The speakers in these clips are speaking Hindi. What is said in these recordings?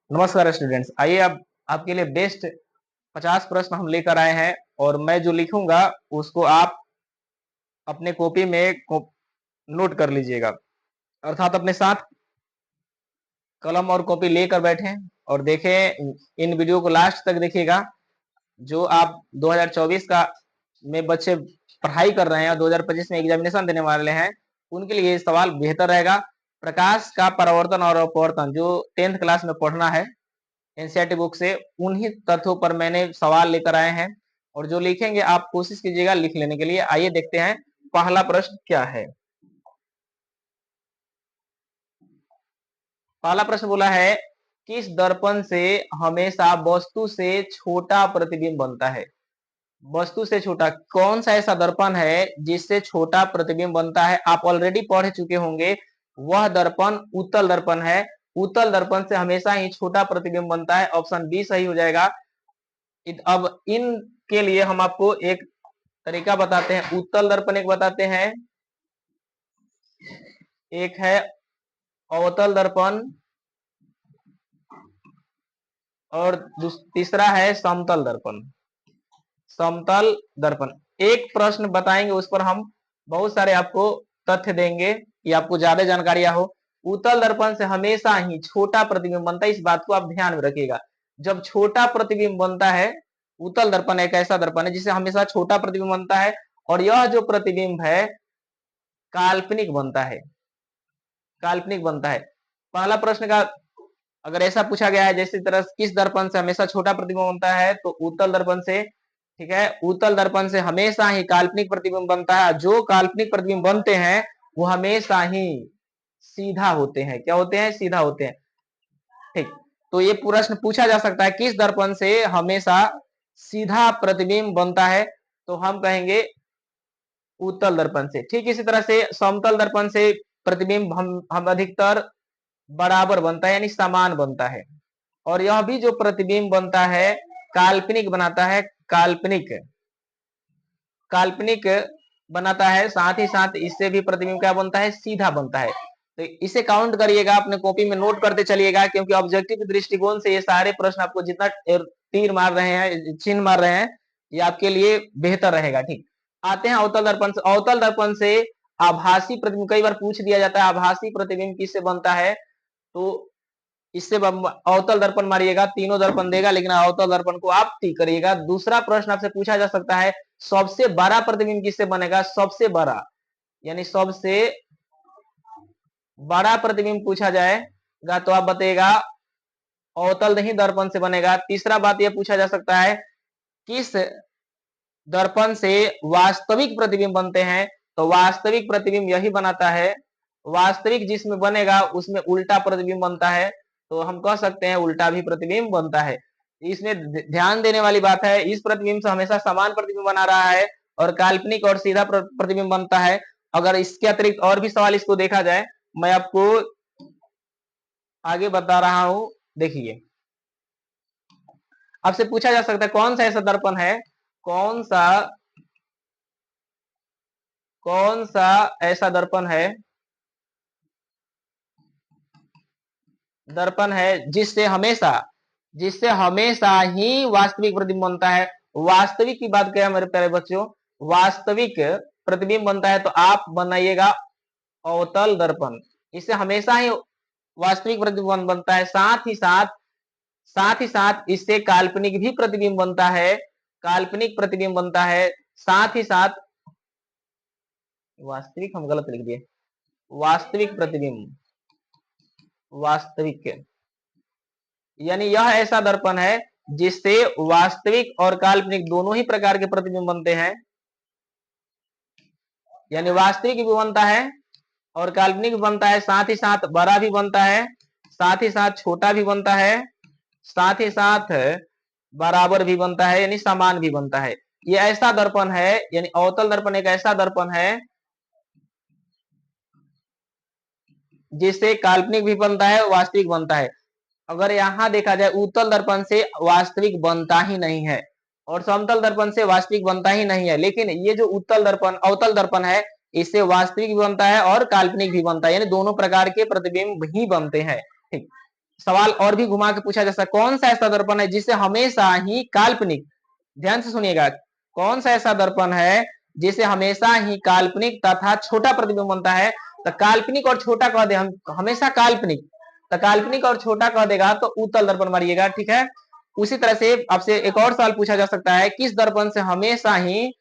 नमस्कार स्टूडेंट्स, आइए अब आपके लिए बेस्ट 50 प्रश्न हम लेकर आए हैं और मैं जो लिखूंगा उसको आप अपने कॉपी में नोट कर लीजिएगा, अर्थात अपने साथ कलम और कॉपी लेकर बैठें और देखें। इन वीडियो को लास्ट तक देखिएगा। जो आप 2024 का में बच्चे पढ़ाई कर रहे हैं और 2025 में एग्जामिनेशन देने वाले हैं, उनके लिए ये सवाल बेहतर रहेगा। प्रकाश का परावर्तन और अपवर्तन जो 10th क्लास में पढ़ना है एनसीईआरटी बुक से, उन्हीं तथ्यों पर मैंने सवाल लेकर आए हैं और जो लिखेंगे आप कोशिश कीजिएगा लिख लेने के लिए। आइए देखते हैं पहला प्रश्न क्या है। पहला प्रश्न बोला है, किस दर्पण से हमेशा वस्तु से छोटा प्रतिबिंब बनता है? वस्तु से छोटा कौन सा ऐसा दर्पण है जिससे छोटा प्रतिबिंब बनता है? आप ऑलरेडी पढ़ चुके होंगे, वह दर्पण उत्तल दर्पण है। उत्तल दर्पण से हमेशा ही छोटा प्रतिबिंब बनता है। ऑप्शन बी सही हो जाएगा। अब इनके लिए हम आपको एक तरीका बताते हैं। उत्तल दर्पण एक बताते हैं, एक है अवतल दर्पण और तीसरा है समतल दर्पण। समतल दर्पण एक प्रश्न बताएंगे, उस पर हम बहुत सारे आपको तथ्य देंगे कि आपको ज्यादा जानकारियां हो। उत्तल दर्पण से हमेशा ही छोटा प्रतिबिंब बनता है, इस बात को आप ध्यान में रखिएगा। जब छोटा प्रतिबिंब बनता है, उत्तल दर्पण एक ऐसा दर्पण है जिससे हमेशा छोटा प्रतिबिंब बनता है और यह जो प्रतिबिंब है काल्पनिक बनता है। काल्पनिक बनता है। पहला प्रश्न का अगर ऐसा पूछा गया है जैसे तरह किस दर्पण से हमेशा छोटा प्रतिबिंब बनता है, तो उत्तल दर्पण से। ठीक है, उत्तल दर्पण से हमेशा ही काल्पनिक प्रतिबिंब बनता है। जो काल्पनिक प्रतिबिंब बनते हैं वो हमेशा ही सीधा होते हैं। क्या होते हैं? सीधा होते हैं। ठीक, तो ये प्रश्न पूछा जा सकता है किस दर्पण से हमेशा सीधा प्रतिबिंब बनता है, तो हम कहेंगे उत्तल दर्पण से। ठीक इसी तरह से समतल दर्पण से प्रतिबिंब हम अधिकतर बराबर बनता है, यानी समान बनता है। और यह भी जो प्रतिबिंब बनता है काल्पनिक बनाता है। काल्पनिक काल्पनिक बनाता है, साथ ही साथ इससे भी प्रतिबिंब क्या बनता है? सीधा बनता है। तो इसे काउंट करिएगा, अपने कॉपी में नोट करते चलिएगा, क्योंकि ऑब्जेक्टिव दृष्टिकोण से ये सारे प्रश्न आपको जितना तीर मार रहे हैं, चिन्ह मार रहे हैं, ये आपके लिए बेहतर रहेगा। ठीक, आते हैं अवतल दर्पण से। अवतल दर्पण से आभासी प्रतिबिंब कई बार पूछ दिया जाता है, आभासी प्रतिबिंब किससे बनता है? तो इससे अवतल दर्पण मारिएगा, तीनों दर्पण देगा, लेकिन अवतल दर्पण को आप टी करिएगा। दूसरा प्रश्न आपसे पूछा जा सकता है, सबसे बड़ा प्रतिबिंब किससे बनेगा? सबसे बड़ा, यानी सबसे बड़ा प्रतिबिंब पूछा जाएगा तो आप बताइएगा अवतल नहीं दर्पण से बनेगा। तीसरा बात यह पूछा जा सकता है, किस दर्पण से वास्तविक प्रतिबिंब बनते हैं? तो वास्तविक प्रतिबिंब यही बनाता है। वास्तविक जिसमें बनेगा उसमें उल्टा प्रतिबिंब बनता है, तो हम कह सकते हैं उल्टा भी प्रतिबिंब बनता है। इसमें ध्यान देने वाली बात है, इस प्रतिबिंब से हमेशा समान प्रतिबिंब बना रहा है और काल्पनिक और सीधा प्रतिबिंब बनता है। अगर इसके अतिरिक्त और भी सवाल इसको देखा जाए, मैं आपको आगे बता रहा हूं। देखिए, आपसे पूछा जा सकता है कौन सा ऐसा दर्पण है, कौन सा ऐसा दर्पण है जिससे हमेशा ही वास्तविक प्रतिबिंब बनता है। वास्तविक की बात करें मेरे प्यारे बच्चों, वास्तविक प्रतिबिंब बनता है, तो आप बनाइएगा अवतल दर्पण। इससे हमेशा ही वास्तविक प्रतिबिंब बनता है। साथ ही साथ इससे काल्पनिक भी प्रतिबिंब बनता है। काल्पनिक प्रतिबिंब बनता है, साथ ही साथ वास्तविक हम गलत लिख दिए, वास्तविक प्रतिबिंब, वास्तविक यानी यह ऐसा दर्पण है जिससे वास्तविक और काल्पनिक दोनों ही प्रकार के प्रतिबिंब बनते हैं। यानी वास्तविक भी बनता है और काल्पनिक भी बनता है, साथ ही साथ बड़ा भी बनता है, साथ ही साथ छोटा भी बनता है, साथ ही साथ बराबर भी बनता है, यानी समान भी बनता है। ये ऐसा दर्पण है, यानी अवतल दर्पण एक ऐसा दर्पण है जिससे काल्पनिक भी बनता है, वास्तविक बनता है। अगर यहां देखा जाए, उत्तल दर्पण से वास्तविक बनता ही नहीं है और समतल दर्पण से वास्तविक बनता ही नहीं है, लेकिन ये जो अवतल दर्पण है, इससे वास्तविक भी बनता है और काल्पनिक भी बनता है, यानी दोनों प्रकार के प्रतिबिंब ही बनते हैं। ठीक, सवाल और भी घुमा के पूछा जा सकता है, कौन सा ऐसा दर्पण है जिसे हमेशा ही काल्पनिक, ध्यान से सुनिएगा, कौन सा ऐसा दर्पण है जिसे हमेशा ही काल्पनिक तथा छोटा प्रतिबिंब बनता है। तो काल्पनिक और छोटा कह दे, हम हमेशा काल्पनिक, तो काल्पनिक और छोटा कह देगा तो उत्तल दर्पण मारिएगा, ठीक है। उसी तरह से आपसे एक और सवाल पूछा जा सकता है, किस दर्पण से हमेशा ही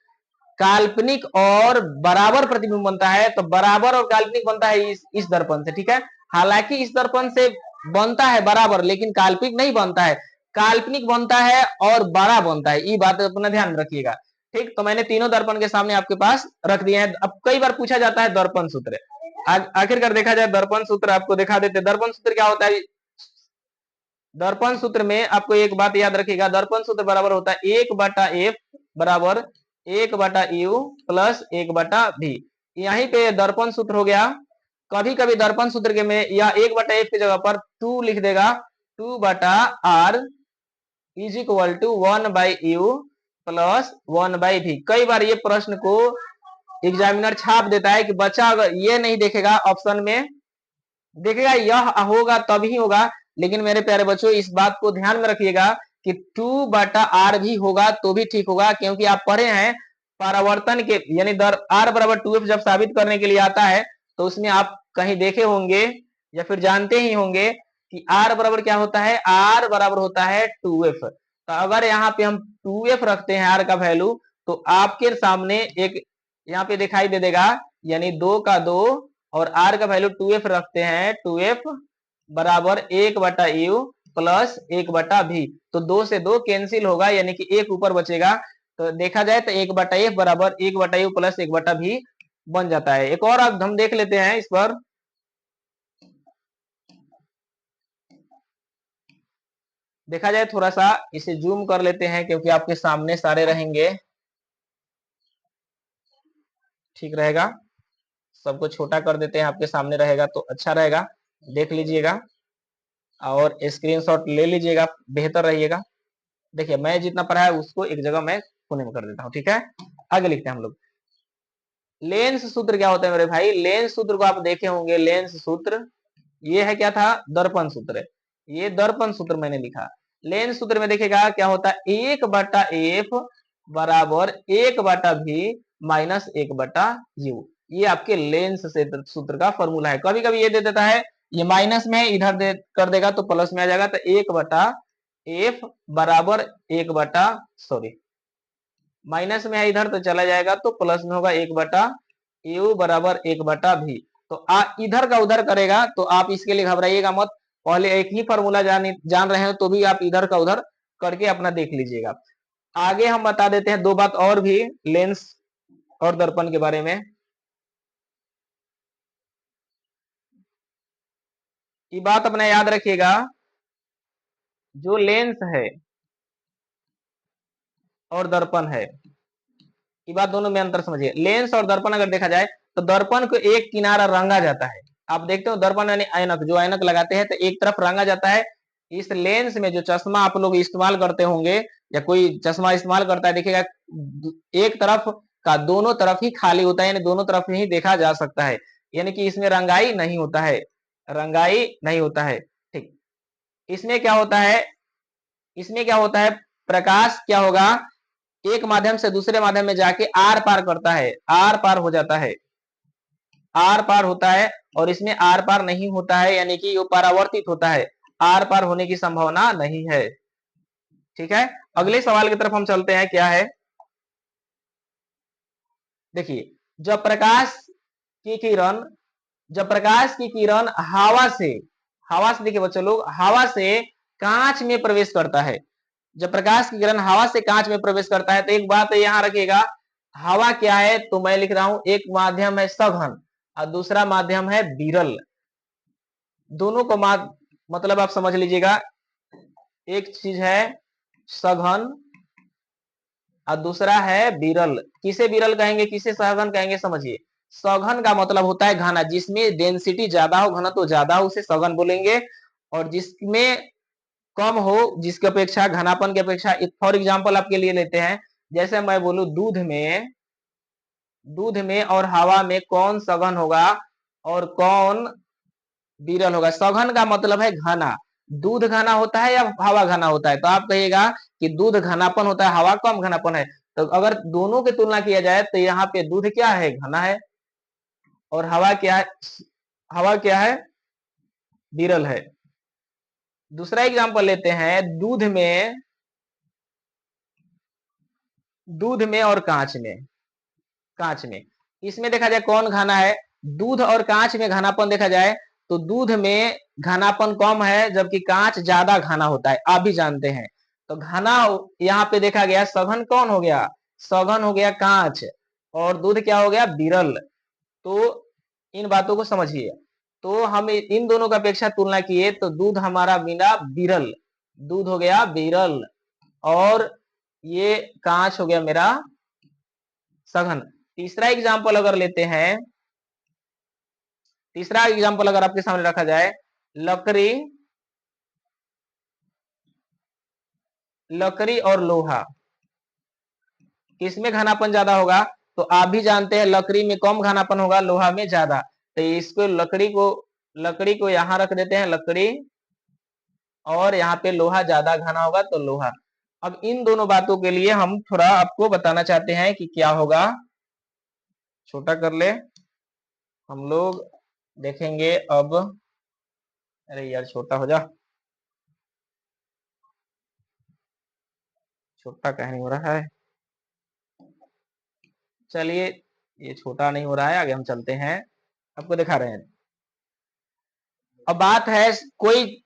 काल्पनिक और बराबर प्रतिबिंब बनता है। तो बराबर और काल्पनिक बनता है इस दर्पण से, ठीक है। हालांकि इस दर्पण से बनता है बराबर, लेकिन काल्पनिक नहीं बनता है, काल्पनिक बनता है और बड़ा बनता है, ये बात अपना ध्यान रखिएगा, ठीक। तो मैंने तीनों दर्पण के सामने आपके पास रख दिए हैं। अब कई बार पूछा जाता है दर्पण सूत्र, आखिरकार देखा जाए दर्पण सूत्र आपको दिखा देते। दर्पण सूत्र क्या होता है, दर्पण सूत्र में आपको एक बात याद रखिएगा, दर्पण सूत्र बराबर होता है 1/f बराबर 1/u प्लस 1/v। यहीं पे दर्पण सूत्र हो गया। कभी कभी दर्पण सूत्र के में या 1/f की जगह पर 2 लिख देगा, 2/r is equal to 1/u plus 1/v। कई बार ये प्रश्न को एग्जामिनर छाप देता है कि बच्चा अगर ये नहीं देखेगा ऑप्शन में, देखेगा यह होगा तभी होगा, लेकिन मेरे प्यारे बच्चों इस बात को ध्यान में रखिएगा कि 2/r भी होगा तो भी ठीक होगा, क्योंकि आप पढ़े हैं परावर्तन के, यानी r बराबर 2f जब साबित करने के लिए आता है तो उसमें आप कहीं देखे होंगे या फिर जानते ही होंगे कि r बराबर क्या होता है, r बराबर होता है 2f। तो अगर यहाँ पे हम 2f रखते हैं r का वैल्यू, तो आपके सामने एक यहाँ पे दिखाई दे देगा, यानी 2 का 2 और r का वैल्यू 2f रखते हैं, 2f बराबर 1/u प्लस 1/v। तो 2 से 2 कैंसिल होगा, यानी कि एक ऊपर बचेगा। तो देखा जाए तो 1/f बराबर 1/u प्लस 1/v बन जाता है। एक और अब हम देख लेते हैं इस पर, देखा जाए थोड़ा सा इसे जूम कर लेते हैं क्योंकि आपके सामने सारे रहेंगे, ठीक रहेगा। सबको छोटा कर देते हैं, आपके सामने रहेगा तो अच्छा रहेगा, देख लीजिएगा और स्क्रीनशॉट ले लीजिएगा, बेहतर रहिएगा। देखिए मैं जितना पढ़ा है उसको एक जगह मैं कोने में कर देता हूँ, ठीक है। आगे लिखते हैं हम लोग। लेंस सूत्र क्या होता है मेरे भाई, लेंस सूत्र को आप देखे होंगे, लेंस सूत्र ये है क्या था, दर्पण सूत्र, ये दर्पण सूत्र मैंने लिखा। लेंस सूत्र में देखिएगा क्या होता है, 1/f बराबर 1/v माइनस 1/u। ये आपके लेंस से सूत्र का फॉर्मूला है। कभी कभी ये दे देता है, ये माइनस में इधर दे कर देगा तो प्लस में आ जाएगा, तो 1/f बराबर 1 सॉरी माइनस में है इधर तो चला जाएगा तो प्लस में होगा 1/u बराबर 1/v। तो इधर का उधर करेगा तो आप इसके लिए घबराइएगा मत, पहले एक ही फॉर्मूला जान रहे हो तो भी आप इधर का उधर करके अपना देख लीजिएगा। आगे हम बता देते हैं दो बात और भी लेंस और दर्पण के बारे में। ये बात अपना याद रखिएगा, जो लेंस है और दर्पण है, ये बात दोनों में अंतर समझिए। लेंस और दर्पण अगर देखा जाए तो दर्पण को एक किनारा रंगा जाता है, आप देखते हो दर्पण यानी ऐनक, जो ऐनक लगाते हैं तो एक तरफ रंगा जाता है। इस लेंस में जो चश्मा आप लोग इस्तेमाल करते होंगे या कोई चश्मा इस्तेमाल करता है, देखिएगा एक तरफ का दोनों तरफ ही खाली होता है, यानी दोनों तरफ ही देखा जा सकता है, यानी कि इसमें रंगाई नहीं होता है, रंगाई नहीं होता है, ठीक। इसमें क्या होता है, इसमें क्या होता है, प्रकाश क्या होगा, एक माध्यम से दूसरे माध्यम में जाके आर पार करता है, आर पार हो जाता है, आर पार होता है। और इसमें आर पार नहीं होता है, यानी कि वो परावर्तित होता है, आर पार होने की संभावना नहीं है, ठीक है। अगले सवाल की तरफ हम चलते हैं, क्या है, देखिए जब प्रकाश की किरण, जब प्रकाश की किरण हवा से देखिए बच्चों लोग, हवा से कांच में प्रवेश करता है, जब प्रकाश की किरण हवा से कांच में प्रवेश करता है तो एक बात यहां रखिएगा, हवा क्या है, तो मैं लिख रहा हूं एक माध्यम है सघन और दूसरा माध्यम है विरल। दोनों को मतलब आप समझ लीजिएगा, एक चीज है सघन और दूसरा है विरल। किसे विरल कहेंगे, किसे सघन कहेंगे, समझिए। सघन का मतलब होता है घना, जिसमें डेंसिटी ज्यादा हो, घनत्व ज्यादा हो, उसे सघन बोलेंगे। और जिसमें कम हो, जिसकी अपेक्षा घनापन की अपेक्षा, फॉर एग्जांपल आपके लिए लेते हैं, जैसे मैं बोलूं दूध में और हवा में कौन सघन होगा और कौन विरल होगा। सघन का मतलब है घना, दूध घना होता है या हवा घना होता है? तो आप कहिएगा कि दूध घनापन होता है, हवा कम घनापन है। तो अगर दोनों की तुलना किया जाए तो यहाँ पे दूध क्या है? घना है। और हवा क्या है? हवा क्या है? विरल है। दूसरा एग्जांपल लेते हैं, दूध में और कांच में। कांच में, इसमें देखा जाए कौन घना है? दूध और कांच में घनापन देखा जाए तो दूध में घनापन कम है, जबकि कांच ज्यादा घना होता है, आप भी जानते हैं। तो घना यहाँ पे देखा गया, सघन कौन हो गया? सघन हो गया कांच, और दूध क्या हो गया? विरल। तो इन बातों को समझिए। तो हम इन दोनों का अपेक्षा तुलना किए तो दूध हमारा बिना विरल, दूध हो गया विरल, और ये कांच हो गया मेरा सघन। तीसरा एग्जांपल अगर लेते हैं, तीसरा एग्जांपल अगर आपके सामने रखा जाए, लकड़ी, लकड़ी और लोहा, किसमें घनापन ज्यादा होगा? तो आप भी जानते हैं लकड़ी में कम घनापन होगा, लोहा में ज्यादा। तो इसको लकड़ी को यहां रख देते हैं, लकड़ी, और यहाँ पे लोहा ज्यादा घना होगा तो लोहा। अब इन दोनों बातों के लिए हम थोड़ा आपको बताना चाहते हैं कि क्या होगा। छोटा कर ले, हम लोग देखेंगे अब। अरे यार छोटा हो जा, छोटा कहीं नहीं हो रहा है। चलिए, ये छोटा नहीं हो रहा है, आगे हम चलते हैं, आपको दिखा रहे हैं। अब बात है, कोई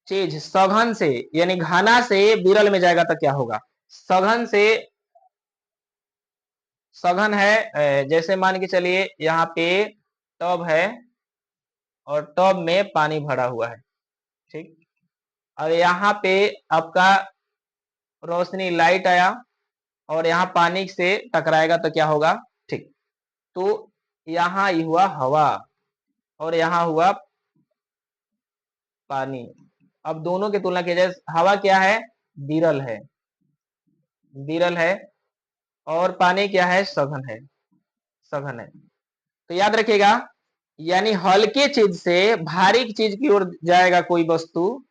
चीज सघन से यानी घना से विरल में जाएगा तो क्या होगा? सघन से, सघन है, जैसे मान के चलिए यहाँ पे टब है और टब में पानी भरा हुआ है, ठीक। और यहाँ पे आपका रोशनी, लाइट आया और यहाँ पानी से टकराएगा तो क्या होगा? ठीक। तो यहाँ ये हुआ हवा और यहाँ हुआ पानी। अब दोनों की तुलना की जाए, हवा क्या है? विरल है, विरल है, और पानी क्या है? सघन है, सघन है। तो याद रखिएगा, यानी हल्के चीज से भारी चीज की ओर जाएगा कोई वस्तु,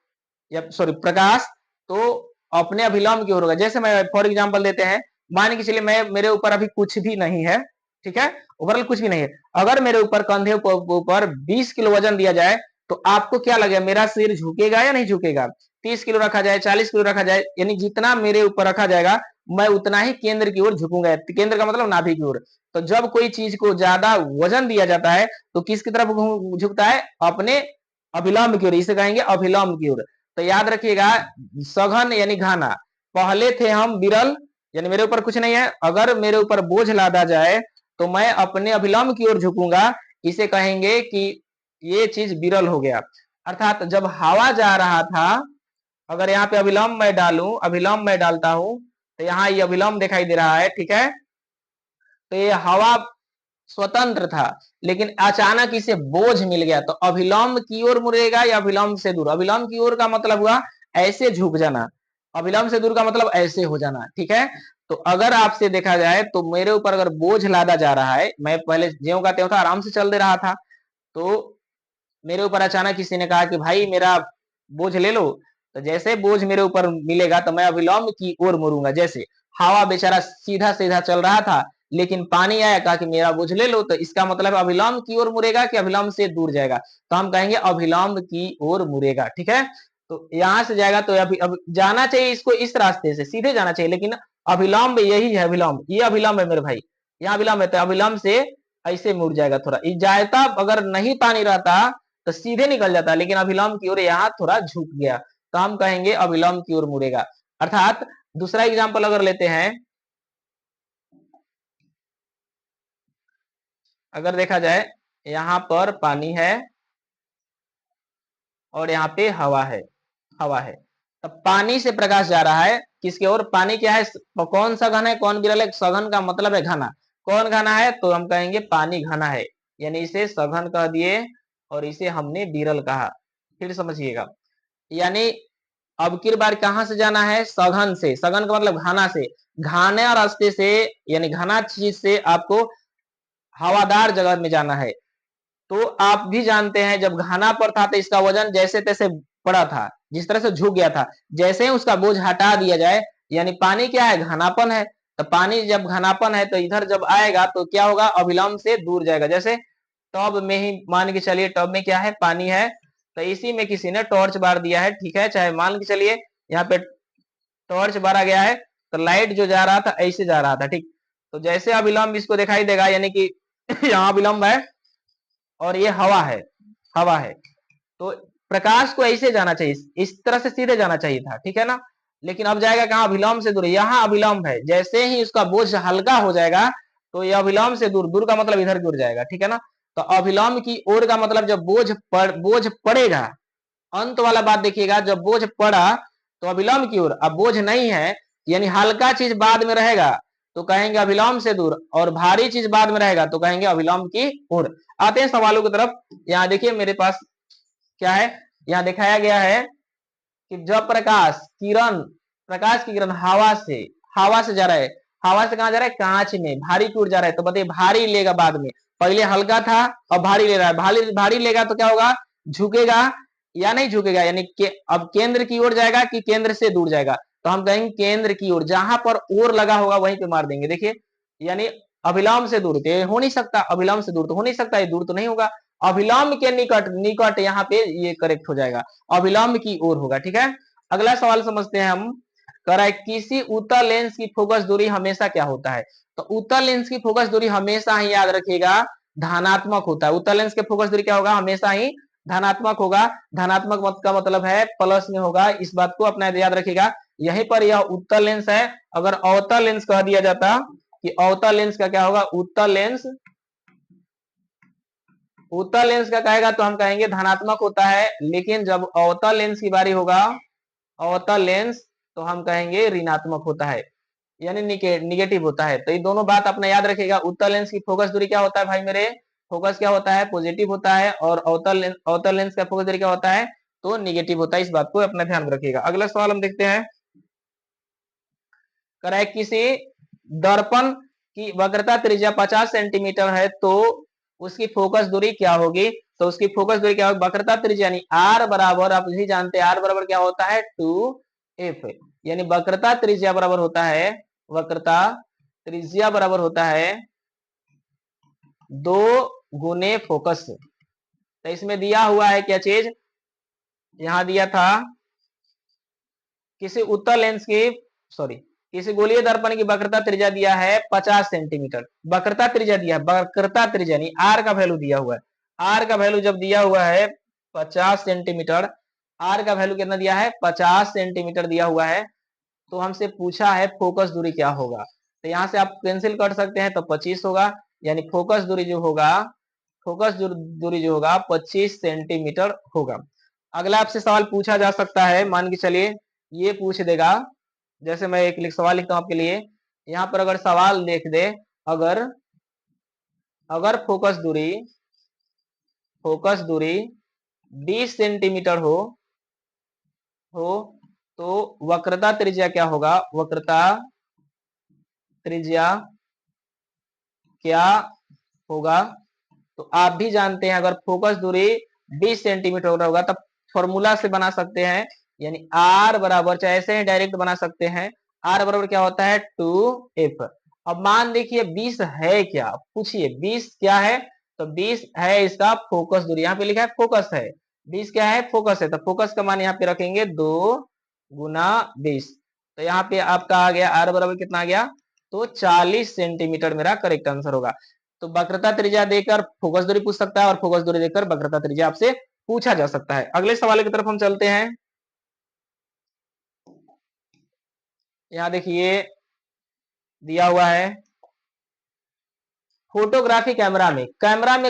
या सॉरी प्रकाश, तो अपने अभिलंब की ओर होगा। जैसे मैं फॉर एग्जांपल देते हैं, मान के चलिए मैं, मेरे ऊपर अभी कुछ भी नहीं है, ठीक है, ओवरऑल कुछ भी नहीं है। अगर मेरे ऊपर कंधे ऊपर 20 किलो वजन दिया जाए तो आपको क्या लगेगा? मेरा सिर झुकेगा या नहीं झुकेगा? 30 किलो रखा जाए, 40 किलो रखा जाए, यानी जितना मेरे ऊपर रखा जाएगा मैं उतना ही केंद्र की ओर झुकूंगा। केंद्र का मतलब नाभि की ओर। तो जब कोई चीज को ज्यादा वजन दिया जाता है तो किसकी तरफ झुकता है? अपने अभिलंब की ओर, इसे कहेंगे अभिलंब की ओर। तो याद रखिएगा, सघन यानी घना, पहले थे हम विरल, यानी मेरे ऊपर कुछ नहीं है। अगर मेरे ऊपर बोझ लादा जाए तो मैं अपने अभिलंब की ओर झुकूंगा, इसे कहेंगे कि ये चीज विरल हो गया। अर्थात जब हवा जा रहा था, अगर यहाँ पे अभिलंब मैं डालूं, अभिलंब मैं डालता हूं, तो यहाँ ये अभिलंब दिखाई दे रहा है, ठीक है। तो ये हवा स्वतंत्र था, लेकिन अचानक इसे बोझ मिल गया, तो अभिलंब की ओर मुड़ेगा या अभिलंब से दूर? अभिलंब की ओर का मतलब हुआ ऐसे झुक जाना, अभिलंब से दूर का मतलब ऐसे हो जाना, ठीक है। तो अगर आपसे देखा जाए तो मेरे ऊपर अगर बोझ लादा जा रहा है, मैं पहले ज्यों का त्यों था, आराम से चल दे रहा था, तो मेरे ऊपर अचानक किसी ने कहा कि भाई मेरा बोझ ले लो, तो जैसे बोझ मेरे ऊपर मिलेगा तो मैं अभिलंब की ओर मुड़ूंगा। जैसे हवा बेचारा सीधा सीधा चल रहा था, लेकिन पानी आया, कहा कि मेरा बोझ ले लो, तो इसका मतलब अभिलंब की ओर मुड़ेगा कि अभिलंब से दूर जाएगा? तो हम कहेंगे अभिलंब की ओर मुड़ेगा, ठीक है। तो यहां से जाएगा तो अब जाना चाहिए इसको इस रास्ते से, सीधे जाना चाहिए, लेकिन अभिलंब यही है, अभिलंब, ये अभिलंब है मेरे भाई, यहाँ अभिलंब है, तो अभिलंब से ऐसे मुड़ जाएगा थोड़ा। जाता अगर नहीं पानी रहता तो सीधे निकल जाता, लेकिन अभिलंब की ओर यहाँ थोड़ा झुक गया, तो हम कहेंगे अभिलंब की ओर मुड़ेगा। अर्थात दूसरा एग्जांपल अगर लेते हैं, अगर देखा जाए यहाँ पर पानी है और यहाँ पे हवा है, हवा है, तब पानी से प्रकाश जा रहा है किसके ओर? पानी क्या है? कौन सा घन है, कौन विरल है? सघन का मतलब है घना। कौन घना है? तो हम कहेंगे पानी घना है, यानी इसे सघन कह दिए और इसे हमने विरल कहा। फिर समझिएगा, यानी अब की बार कहां से जाना है? सघन से। सघन का मतलब घना से, घाने रास्ते से, यानी घना चीज से आपको हवादार जगह में जाना है। तो आप भी जानते हैं जब घना पर था तो इसका वजन जैसे तैसे पड़ा था, जिस तरह से झुक गया था, जैसे ही उसका बोझ हटा दिया जाए, यानी पानी क्या है, घनापन है, तो पानी जब घनापन है तो इधर जब आएगा तो क्या होगा, अभिलंब से दूर जाएगा। जैसे टब में ही मान के चलिए, टब में क्या है, पानी है, तो इसी में किसी ने टॉर्च बार दिया है, ठीक है, चाहे मान के चलिए यहाँ पे टॉर्च बारा गया है, तो लाइट जो जा रहा था ऐसे जा रहा था, ठीक, तो जैसे अभिलंब इसको दिखाई देगा, यानी कि यहाँ अभिलंब है और ये हवा है, हवा है, तो प्रकाश को ऐसे जाना चाहिए, इस तरह से सीधे जाना चाहिए था, ठीक है ना, लेकिन अब जाएगा कहाँ, अभिलंब से दूर, यहाँ अभिलंब है, जैसे ही उसका बोझ हल्का हो जाएगा तो ये अभिलंब से दूर, दूर का मतलब इधर की ओर जाएगा, ठीक है ना, तो अभिलंब की ओर का मतलब जब बोझ पड़ेगा, अंत वाला बात देखिएगा, जब बोझ पड़ा तो अभिलंब की ओर, अब बोझ नहीं है यानी हल्का चीज बाद में रहेगा तो कहेंगे अभिलंब से दूर, और भारी चीज बाद में रहेगा तो कहेंगे अभिलंब की ओर। आते हैं सवालों की तरफ। यहाँ देखिए मेरे पास क्या है, यहाँ दिखाया गया है कि जब प्रकाश की किरण हवा से जा रहा है, हवा से कहा जा रहा है, कांच में, भारी की ओर जा रहा है, तो बताइए भारी लेगा बाद में, पहले हल्का था अब भारी ले रहा है, भारी लेगा तो क्या होगा, झुकेगा या नहीं झुकेगा, यानी अब केंद्र की ओर जाएगा कि केंद्र से दूर जाएगा, तो हम कहेंगे केंद्र की ओर, जहां पर ओर लगा होगा वहीं पे मार देंगे। देखिए यानी अभिलंब से दूर तो हो नहीं सकता, अभिलंब से दूर तो हो नहीं सकता, ये दूर तो नहीं होगा, अभिलंब के निकट, निकट यहाँ पे ये करेक्ट हो जाएगा, अभिलंब की ओर होगा, ठीक है। अगला सवाल समझते हैं हम, कह रहा है किसी उत्तल लेंस की फोकस दूरी हमेशा क्या होता है, तो उत्तल लेंस की फोकस दूरी हमेशा ही याद रखिएगा धनात्मक होता है, उत्तल लेंस के फोकस दूरी क्या होगा, हमेशा ही धनात्मक होगा, धनात्मक मत का मतलब है प्लस में होगा, इस बात को अपना याद रखिएगा। यहीं पर यह उत्तल लेंस है, अगर अवतल लेंस कह दिया जाता कि अवतल लेंस का क्या होगा, उत्तल लेंस का कहेगा तो हम कहेंगे धनात्मक होता है, लेकिन जब अवतल लेंस की बारी होगा, अवतल लेंस, तो हम कहेंगे ऋणात्मक होता है, यानी निगेटिव होता है। तो ये दोनों बात अपना याद रखिएगा, उत्तल लेंस की फोकस दूरी क्या होता है भाई मेरे, फोकस क्या होता है, पॉजिटिव होता है, और अवतल लेंस का फोकस दूरी क्या होता है, तो निगेटिव होता है, इस बात को अपना ध्यान रखिएगा। अगला सवाल हम देखते हैं, करे किसी दर्पण की वक्रता त्रिज्या 50 सेंटीमीटर है तो उसकी फोकस दूरी क्या होगी, तो उसकी फोकस दूरी क्या होगी, वक्रता त्रिज्या यानी आर बराबर, आप यही जानते हैं आर बराबर क्या होता है, 2f, यानी वक्रता त्रिज्या बराबर होता है, वक्रता त्रिज्या बराबर होता है 2 गुने फोकस। तो इसमें दिया हुआ है क्या चीज, यहां दिया था किसी उत्तल लेंस की, सॉरी, किसी गोलीय दर्पण की वक्रता त्रिज्या दिया है 50 सेंटीमीटर, वक्रता त्रिज्या दिया है, वक्रता त्रिज्या नहीं, आर का वैल्यू दिया हुआ है, आर का वैल्यू जब दिया हुआ है 50 सेंटीमीटर, आर का वैल्यू कितना दिया है, 50 सेंटीमीटर दिया हुआ है, तो हमसे पूछा है फोकस दूरी क्या होगा, तो यहां से आप कैंसिल कर सकते हैं, तो 25 होगा, यानी फोकस दूरी जो होगा, फोकस दूरी जो होगा 25 सेंटीमीटर होगा। अगला आपसे सवाल पूछा जा सकता है, मान के चलिए ये पूछ देगा, जैसे मैं एक सवाल लिखता हूं आपके लिए, यहाँ पर अगर सवाल देख दे, अगर अगर फोकस दूरी 20 सेंटीमीटर हो तो वक्रता त्रिज्या क्या होगा, वक्रता त्रिज्या क्या होगा, तो आप भी जानते हैं अगर फोकस दूरी 20 सेंटीमीटर होगा तब फॉर्मूला से बना सकते हैं, यानी आर बराबर, चाहे ऐसे ही डायरेक्ट बना सकते हैं, आर बराबर क्या होता है, 2f। अब मान देखिए 20 है क्या, पूछिए 20 क्या है, तो 20 है इसका फोकस दूरी, यहाँ पे लिखा है फोकस है, 20 क्या है, फोकस है, तो फोकस का मान यहाँ पे रखेंगे 2 गुना 20, तो यहाँ पे आपका आ गया आर बराबर कितना आ गया, तो 40 सेंटीमीटर मेरा करेक्ट आंसर होगा। तो वक्रता त्रिज्या देकर फोकस दूरी पूछ सकता है और फोकस दूरी देकर वक्रता त्रिज्या आपसे पूछा जा सकता है। अगले सवाल की तरफ हम चलते हैं, यहाँ देखिए दिया हुआ है, फोटोग्राफी कैमरा में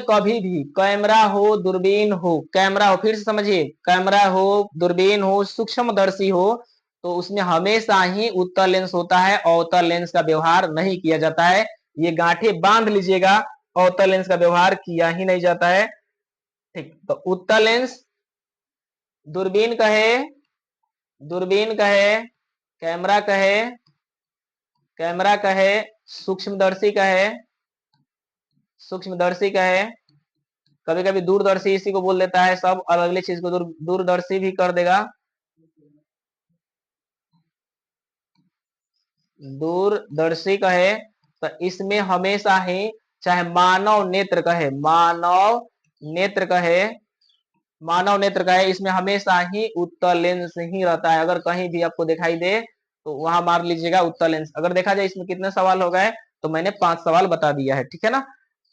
कभी भी, कैमरा हो दूरबीन हो, कैमरा हो, फिर से समझिए, कैमरा हो दूरबीन हो सूक्ष्मदर्शी हो, तो उसमें हमेशा ही उत्तल लेंस होता है, अवतल लेंस का व्यवहार नहीं किया जाता है, ये गांठे बांध लीजिएगा, अवतल लेंस का व्यवहार किया ही नहीं जाता है, ठीक। तो उत्तल लेंस, दूरबीन कहे, दूरबीन कहे, कैमरा कहे, कैमरा कहे, सूक्ष्मदर्शी कहे, सूक्ष्मदर्शी कहे, कभी कभी दूरदर्शी इसी को बोल देता है, सब अलग अलग चीज को दूरदर्शी भी कर देगा, दूरदर्शी कहे तो इसमें हमेशा ही, चाहे मानव नेत्र कहे, मानव नेत्र कहे, इसमें हमेशा ही उत्तल लेंस ही रहता है। अगर कहीं भी आपको दिखाई दे तो वहां मार लीजिएगा उत्तल लेंस। अगर देखा जाए इसमें कितने सवाल हो गए, तो मैंने 5 सवाल बता दिया है, ठीक है ना।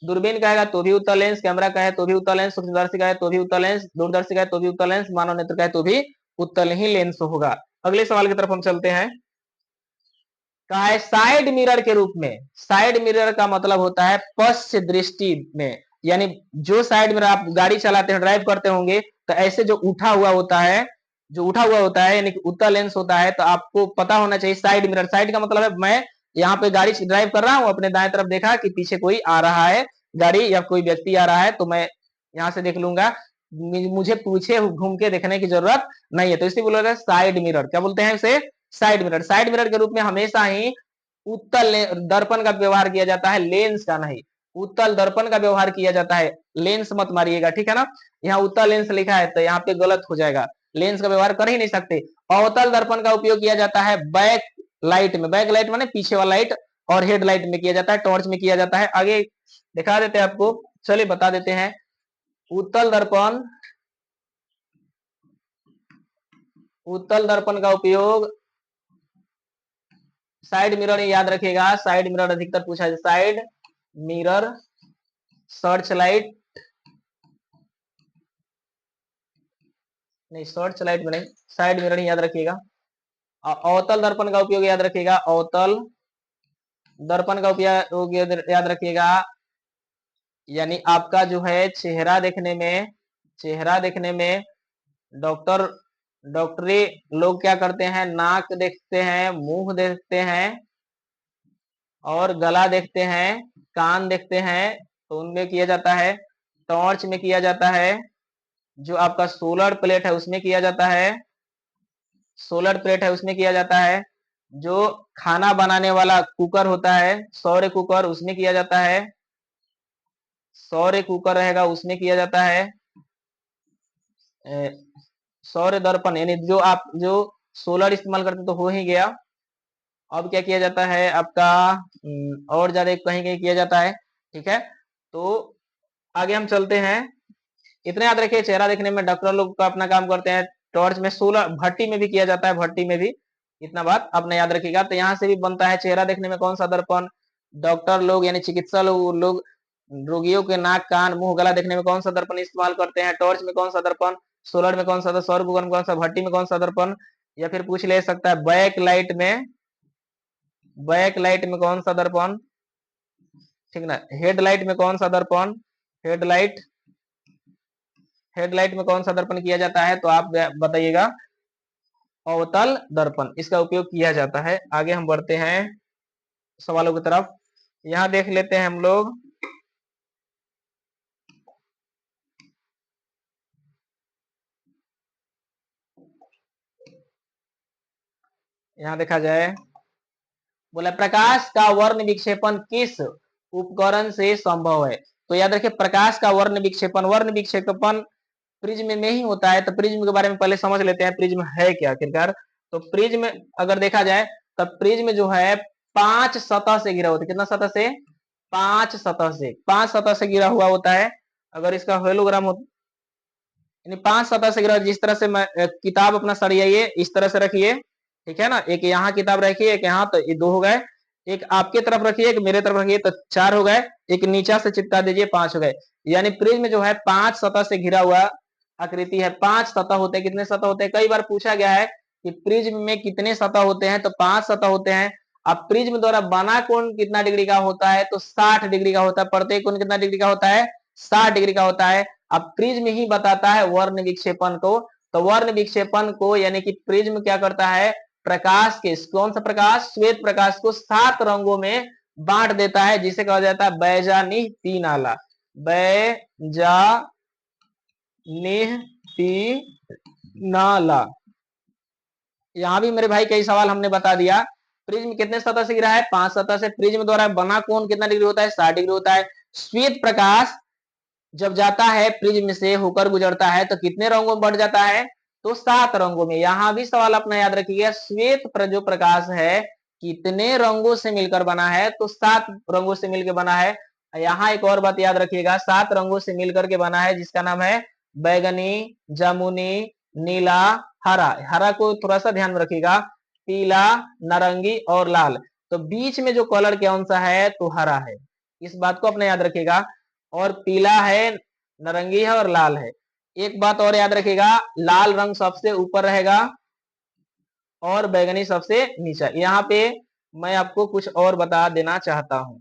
दूरबीन कहेगा तो भी उत्तल लेंस, कैमरा कहे तो भी उत्तल लेंस, सूक्ष्मदर्शी कहे तो भी उत्तल लेंस, दूरदर्शी कहे तो भी उत्तल लेंस, मानव नेत्र कहे तो भी उत्तल ही लेंस होगा। अगले सवाल की तरफ हम चलते हैं। कहा है साइड मिरर के रूप में। साइड मिरर का मतलब होता है पश्च दृष्टि में, यानी जो साइड मिरर आप गाड़ी चलाते हैं, ड्राइव करते होंगे, तो ऐसे जो उठा हुआ होता है, यानी कि उत्तल लेंस होता है, तो आपको पता होना चाहिए साइड मिरर। साइड का मतलब है मैं यहाँ पे गाड़ी ड्राइव कर रहा हूँ, अपने दाएं तरफ देखा कि पीछे कोई आ रहा है गाड़ी या कोई व्यक्ति आ रहा है, तो मैं यहाँ से देख लूंगा, मुझे पीछे घूम के देखने की जरूरत नहीं है, तो इसी बोला साइड मिरर। क्या बोलते हैं इसे? Side mirror. साइड मिरर के रूप में हमेशा ही उत्तल दर्पण का व्यवहार किया जाता है, लेंस का नहीं। उत्तल दर्पण का व्यवहार किया जाता है, लेंस मत मारिएगा, ठीक है ना। यहाँ उत्तल लेंस लिखा है तो यहाँ पे गलत हो जाएगा, लेंस का व्यवहार कर ही नहीं सकते। अवतल दर्पण का उपयोग किया जाता है बैक लाइट में। बैक लाइट माने पीछे वाला लाइट, और हेड लाइट में किया जाता है, टॉर्च में किया जाता है। आगे दिखा देते हैं आपको, चलिए बता देते हैं। उत्तल दर्पण का उपयोग साइड मिरर याद रखिएगा। साइड मिरर अधिकतर पूछा जाए, साइड मिरर, सर्च लाइट नहीं, सर्च लाइट में नहीं, साइड मिरर ही याद रखिएगा। अवतल दर्पण का उपयोग याद रखिएगा, अवतल दर्पण का उपयोग याद रखिएगा, यानी आपका जो है चेहरा देखने में डॉक्टरी लोग क्या करते हैं, नाक देखते हैं, मुंह देखते हैं और गला देखते हैं, कान देखते हैं, तो उनमें किया जाता है। टॉर्च में किया जाता है, जो आपका सोलर प्लेट है उसमें किया जाता है, किया जाता है। जो खाना बनाने वाला कुकर होता है, सौर कुकर, उसमें किया जाता है, सौर कुकर रहेगा उसमें किया जाता है। सौर दर्पण यानी जो सोलर इस्तेमाल करते तो हो ही गया। अब क्या किया जाता है आपका, और ज्यादा कहीं कहीं किया जाता है, ठीक है। तो आगे हम चलते हैं। इतना याद रखिए, चेहरा देखने में डॉक्टर लोग का अपना काम करते हैं, टॉर्च में, सोलर भट्टी में भी किया जाता है, भट्टी में भी। इतना बात अपने याद रखिएगा। तो यहाँ से भी बनता है चेहरा देखने में कौन सा दर्पण, डॉक्टर लोग यानी चिकित्सा लोग रोगियों के नाक, कान, मुंह, गला देखने में कौन सा दर्पण इस्तेमाल करते हैं, टॉर्च में कौन सा दर्पण, सोलर में कौन सा, सौर कुकर में कौन सा, भट्टी में कौन सा दर्पण, या फिर पूछ ले सकता है बैक लाइट में कौन सा दर्पण, ठीक ना। हेडलाइट में कौन सा दर्पण, हेडलाइट में कौन सा दर्पण किया जाता है, तो आप बताइएगा। अवतल दर्पण, इसका उपयोग किया जाता है। आगे हम बढ़ते हैं सवालों की तरफ। यहाँ देख लेते हैं हम लोग। यहाँ देखा जाए, बोला प्रकाश का वर्ण विक्षेपण किस उपकरण से संभव है। तो याद रखिए, प्रकाश का वर्ण विक्षेपण प्रिज्म में ही होता है। तो प्रिज्म के बारे में पहले समझ लेते हैं, प्रिज्म है क्या आखिरकार। तो प्रिज्म अगर देखा जाए, तो प्रिज्म जो है 5 सतह से घिरा होता है। कितना सतह से? 5 सतह से घिरा हुआ होता है। अगर इसका हेलोग्राम हो, यानी 5 सतह से घिरा, जिस तरह से मैं किताब अपना सरियाइए, इस तरह से रखिए, ठीक है ना। एक यहाँ किताब रखिए, एक यहाँ, तो ये 2 हो गए। एक आपके तरफ रखिए, एक मेरे तरफ रखिए, तो 4 हो गए। एक नीचा से चिपका दीजिए, 5 हो गए। यानी प्रिज्म जो है 5 सतह से घिरा हुआ आकृति है। 5 सतह होते हैं। कितने सतह होते हैं? कई बार पूछा गया है कि प्रिज्म में कितने सतह होते हैं, तो 5 सतह होते हैं। अब प्रिज्म द्वारा बना कोण कितना डिग्री का होता है, तो 60 डिग्री का होता है। प्रत्येक कोण कितना डिग्री का होता है? 60 डिग्री का होता है। अब प्रिज्म ही बताता है वर्ण विक्षेपण को। तो वर्ण विक्षेपण को, यानी कि प्रिज्म क्या करता है, प्रकाश के, कौन सा प्रकाश, श्वेत प्रकाश को 7 रंगों में बांट देता है, जिसे कहा जाता है बैजानीह तीन आला। बैजानीह तीन आला। यहाँ भी मेरे भाई कई सवाल हमने बता दिया। प्रिज्म कितने सतह से गिरा है? 5 सतह से। प्रिज्म द्वारा बना कोण कितना डिग्री होता है? 60 डिग्री होता है। श्वेत प्रकाश जब जाता है प्रिज्म से होकर गुजरता है, तो कितने रंगों में बढ़ जाता है? तो 7 रंगों में। यहां भी सवाल अपना याद रखिएगा, श्वेत जो प्रकाश है कितने रंगों से मिलकर बना है, तो 7 रंगों से मिलकर बना है। यहाँ एक और बात याद रखिएगा, 7 रंगों से मिलकर के बना है, जिसका नाम है बैगनी, जामुनी, नीला, हरा। हरा को थोड़ा सा ध्यान में रखिएगा, पीला, नारंगी और लाल। तो बीच में जो कलर कौन सा है, तो हरा है। इस बात को अपने याद रखिएगा। और पीला है, नारंगी है और लाल है। एक बात और याद रखिएगा, लाल रंग सबसे ऊपर रहेगा और बैगनी सबसे नीचे। यहाँ पे मैं आपको कुछ और बता देना चाहता हूं।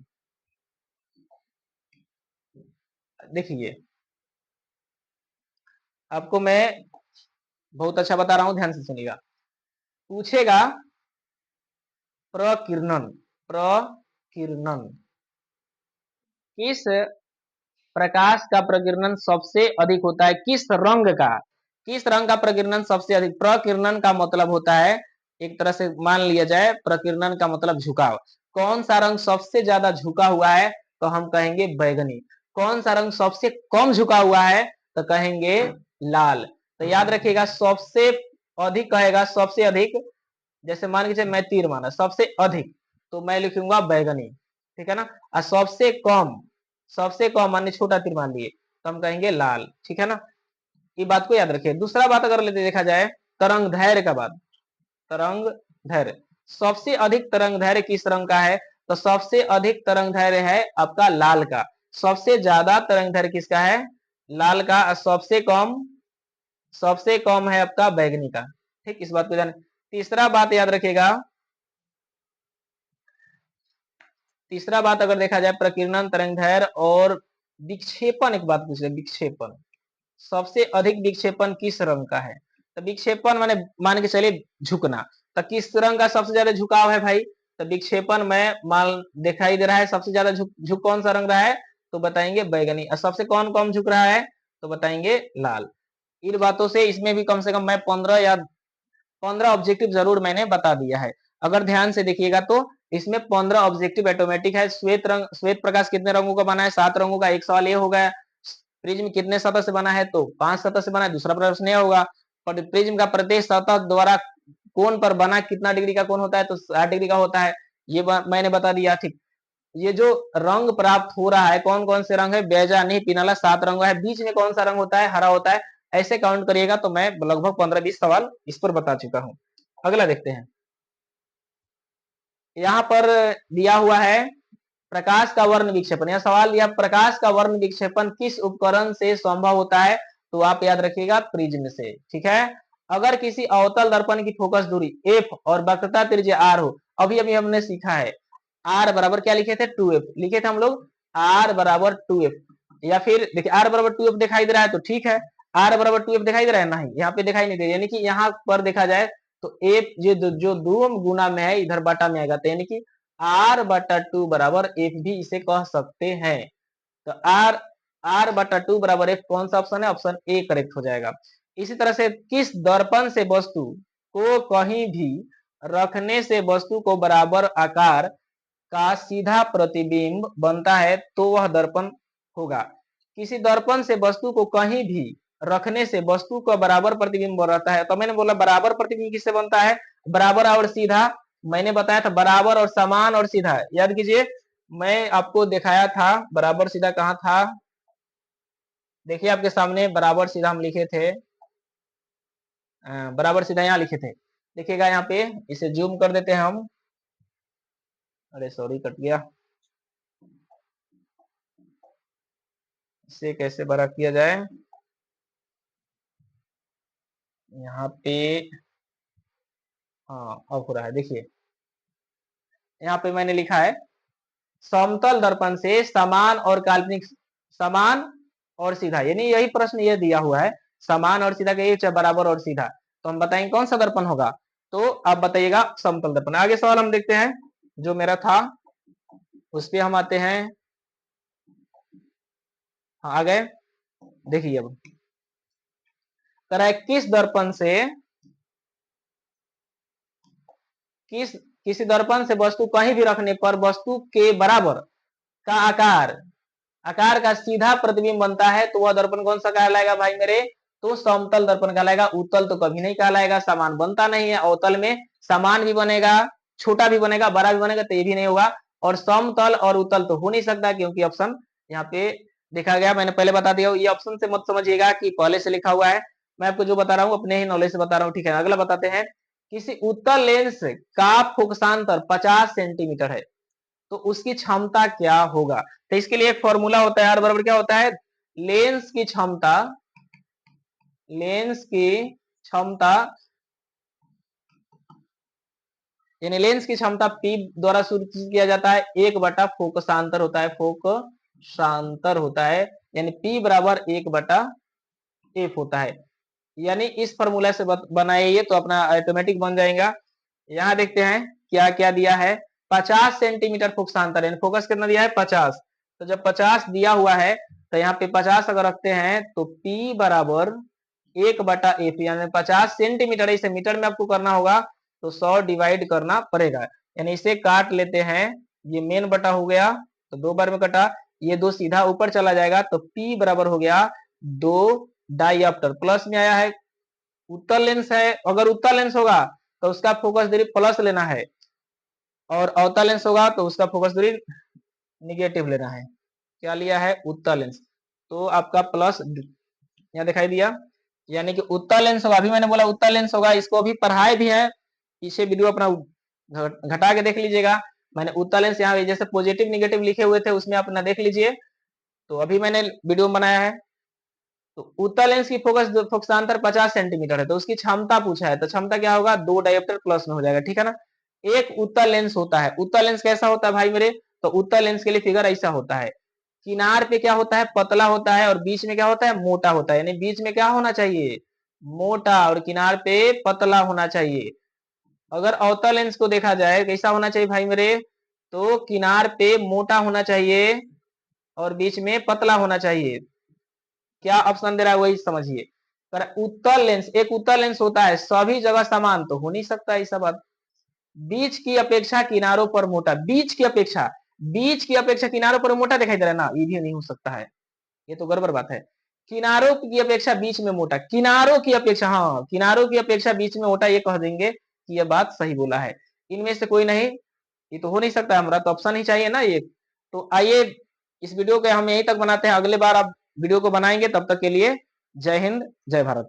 देखिए, आपको मैं बहुत अच्छा बता रहा हूं, ध्यान से सुनिएगा। पूछेगा प्रकीर्णन, प्रकीर्णन, किस प्रकाश का प्रकीर्णन सबसे अधिक होता है, किस रंग का, किस रंग का प्रकीर्णन सबसे अधिक। प्रकीर्णन का मतलब होता है, एक तरह से मान लिया जाए, प्रकीर्णन का मतलब झुकाव। कौन सा रंग सबसे ज्यादा झुका हुआ है, तो हम कहेंगे बैगनी। कौन सा रंग सबसे कम झुका हुआ है, तो कहेंगे लाल। तो याद रखिएगा, सबसे अधिक कहेगा, सबसे अधिक, जैसे मान लीजिए मैं तीर माना, सबसे अधिक तो मैं लिखूंगा बैगनी, ठीक है ना। और सबसे कम, सबसे कम माने छोटा तीर मान लिए, तो हम कहेंगे लाल, ठीक है ना। ये बात को याद रखिए। दूसरा बात अगर लेते देखा जाए, तरंग धैर्य का बात, तरंग धैर्य, सबसे अधिक तरंग धैर्य किस रंग का है, तो सबसे अधिक तरंग धैर्य है आपका लाल का। सबसे ज्यादा तरंग धैर्य किसका है, लाल का। और सबसे कम, सबसे कम है आपका बैगनी का। ठीक, इस बात को जाने। तीसरा बात याद रखिएगा, तीसरा बात अगर देखा जाए, प्रकीर्णन, तरंग दैर्घ्य और विक्षेपण, एक बात पूछ रहे, विक्षेपण, सबसे अधिक विक्षेपण किस रंग का है। तो विक्षेपण माने मान के चलिए झुकना, तो किस रंग का सबसे ज्यादा झुकाव है भाई, तो विक्षेपण में मान दिखाई दे रहा है, सबसे ज्यादा झुक कौन सा रंग रहा है, तो बताएंगे बैगनी। और सबसे कौन कम झुक रहा है, तो बताएंगे लाल। इन बातों से इसमें भी कम से कम मैं 15 या 15 ऑब्जेक्टिव जरूर मैंने बता दिया है। अगर ध्यान से देखिएगा तो इसमें 15 ऑब्जेक्टिव ऑटोमेटिक है। श्वेत रंग, श्वेत प्रकाश कितने रंगों का बना है, 7 रंगों का। एक सवाल ये होगा, प्रिज्म कितने सतह से बना है, तो 5 सतह से बना है। दूसरा प्रश्न यह होगा, और प्रिज्म का प्रत्येक सतह द्वारा कोण पर बना कितना डिग्री का कोण होता है, तो 60 डिग्री का होता है। ये मैंने बता दिया। ठीक, ये जो रंग प्राप्त हो रहा है, कौन कौन से रंग है, बेजा नहीं पिनाला, 7 रंग है। बीच में कौन सा रंग होता है, हरा होता है। ऐसे काउंट करिएगा तो मैं लगभग 15-20 सवाल इस पर बता चुका हूं। अगला देखते हैं, यहाँ पर दिया हुआ है प्रकाश का वर्ण विक्षेपण। यह सवाल दिया, प्रकाश का वर्ण विक्षेपण किस उपकरण से संभव होता है, तो आप याद रखिएगा प्रिज्म से, ठीक है। अगर किसी अवतल दर्पण की फोकस दूरी f और वक्रता त्रिज्या r हो, अभी अभी हमने सीखा है, r बराबर क्या लिखे थे, 2f लिखे थे हम लोग, r बराबर 2f। या फिर देखिए r बराबर 2f दिखाई दे रहा है तो ठीक है, r बराबर 2f दिखाई दे रहा है, नहीं यहाँ पे दिखाई नहीं दे रहा, यानी कि यहाँ पर देखा जाए तो एफ जो दो गुना में है, इधर बटा में आएगा, तो यानी कि r बटा 2 बराबर f भी इसे कह सकते हैं। तो r बटा 2 बराबर f कौन सा ऑप्शन है, ऑप्शन ए करेक्ट हो जाएगा। इसी तरह से किस दर्पण से वस्तु को कहीं भी रखने से वस्तु को बराबर आकार का सीधा प्रतिबिंब बनता है, तो वह दर्पण होगा। किसी दर्पण से वस्तु को कहीं भी रखने से वस्तु का बराबर प्रतिबिंब रहता है। तो मैंने बोला बराबर प्रतिबिंब किससे बनता है, बराबर और सीधा। मैंने बताया था बराबर और समान और सीधा, याद कीजिए, मैं आपको दिखाया था बराबर सीधा कहाँ था। देखिए आपके सामने बराबर सीधा हम लिखे थे, बराबर सीधा यहाँ लिखे थे, देखिएगा यहाँ पे, इसे जूम कर देते हैं हम। अरे सॉरी, कट गया, इसे कैसे बड़ा किया जाए, यहाँ पे, हाँ अब हो रहा है। देखिए यहाँ पे मैंने लिखा है, समतल दर्पण से समान और काल्पनिक, समान और सीधा, यानी यही प्रश्न ये दिया हुआ है, समान और सीधा का चाहे बराबर और सीधा, तो हम बताएंगे कौन सा दर्पण होगा, तो आप बताइएगा समतल दर्पण। आगे सवाल हम देखते हैं जो मेरा था, उस पे हम आते हैं। हाँ, आ गए। देखिए अब कह किस दर्पण से, किसी दर्पण से वस्तु कहीं भी रखने पर वस्तु के बराबर का आकार, आकार का सीधा प्रतिबिंब बनता है, तो वह दर्पण कौन सा कहलाएगा भाई मेरे, तो समतल दर्पण कहलाएगा। उत्तल तो कभी नहीं कहलाएगा, समान बनता नहीं है। अवतल में समान भी बनेगा, छोटा भी बनेगा बड़ा भी बनेगा तो ये भी नहीं होगा। और समतल और उत्तल तो हो नहीं सकता, क्योंकि ऑप्शन यहाँ पे देखा गया, मैंने पहले बता दिया। ये ऑप्शन से मत समझिएगा कि पहले से लिखा हुआ है, मैं आपको जो बता रहा हूँ अपने ही नॉलेज से बता रहा हूँ, ठीक है। अगला बताते हैं, किसी उत्तल लेंस का फोकसांतर 50 सेंटीमीटर है तो उसकी क्षमता क्या होगा। तो इसके लिए एक फॉर्मूला होता है, आर बराबर क्या होता है, लेंस की क्षमता, लेंस की क्षमता यानी लेंस की क्षमता P द्वारा सूचित किया जाता है, 1 बटा फोकसांतर होता है, फोकसांतर होता है, यानी P बराबर 1/f होता है। यानी इस फॉर्मूला से बनाइए तो अपना ऑटोमेटिक बन जाएगा। यहाँ देखते हैं क्या क्या दिया है, 50 सेंटीमीटर फोकसांतर, यानी फोकस कितना दिया है 50। तो जब 50 दिया हुआ है तो यहाँ पे 50 अगर रखते हैं तो P बराबर 1/f, यानी 50 सेंटीमीटर, इसे मीटर में आपको करना होगा तो 100 डिवाइड करना पड़ेगा, यानी इसे काट लेते हैं, ये मेन बटा हो गया तो 2 बार में कटा, ये 2 सीधा ऊपर चला जाएगा तो P बराबर हो गया 2 डाइऑप्टर। प्लस में आया है, उत्तल लेंस है, अगर उत्तल लेंस होगा तो उसका फोकस दूरी प्लस लेना है, और अवतल लेंस होगा तो उसका फोकस दूरी निगेटिव लेना है। क्या लिया है, उत्तल लेंस, तो आपका प्लस यहाँ दिखाई दिया, यानी कि उत्तल लेंस होगा, अभी मैंने बोला उत्तल लेंस होगा, इसको अभी पढ़ाए भी है, पीछे वीडियो अपना घटा के देख लीजिएगा। मैंने उत्तल लेंस यहाँ जैसे पॉजिटिव निगेटिव लिखे हुए थे उसमें अपना देख लीजिए, तो अभी मैंने वीडियो बनाया है। तो उत्तल लेंस की फोकसांतर 50 सेंटीमीटर है तो उसकी क्षमता पूछा है, तो क्षमता क्या होगा, 2 डायोप्टर प्लस में हो जाएगा, ठीक है ना। एक उत्तल लेंस होता है, उत्तल लेंस कैसा होता है भाई मेरे, तो उत्तल लेंस के लिए फिगर ऐसा होता है, किनार पे क्या होता है, पतला होता है, और बीच में क्या होता है, मोटा होता है, यानी बीच में क्या होना चाहिए, मोटा, और किनार पे पतला होना चाहिए। अगर अवतल लेंस को देखा जाए कैसा होना चाहिए भाई मेरे, तो किनार पे मोटा होना चाहिए और बीच में पतला होना चाहिए। क्या ऑप्शन दे रहा है वही समझिए। पर उत्तल लेंस, एक उत्तल लेंस होता है, सभी जगह समान तो हो नहीं सकता ऐसा बात, बीच की अपेक्षा किनारों पर मोटा, बीच की अपेक्षा किनारों पर मोटा दिखाई दे रहा है ना, ये भी नहीं हो सकता है, ये तो गड़बड़ बात है। किनारों की अपेक्षा बीच में मोटा, किनारों की अपेक्षा, हाँ किनारों की अपेक्षा बीच में मोटा, ये कह देंगे कि यह बात सही बोला है। इनमें से कोई नहीं, ये तो हो नहीं सकता, हमारा तो ऑप्शन ही चाहिए ना ये। तो आइए इस वीडियो को हम यहीं तक बनाते हैं, अगले बार आप वीडियो को बनाएंगे, तब तक के लिए जय हिंद जय भारत।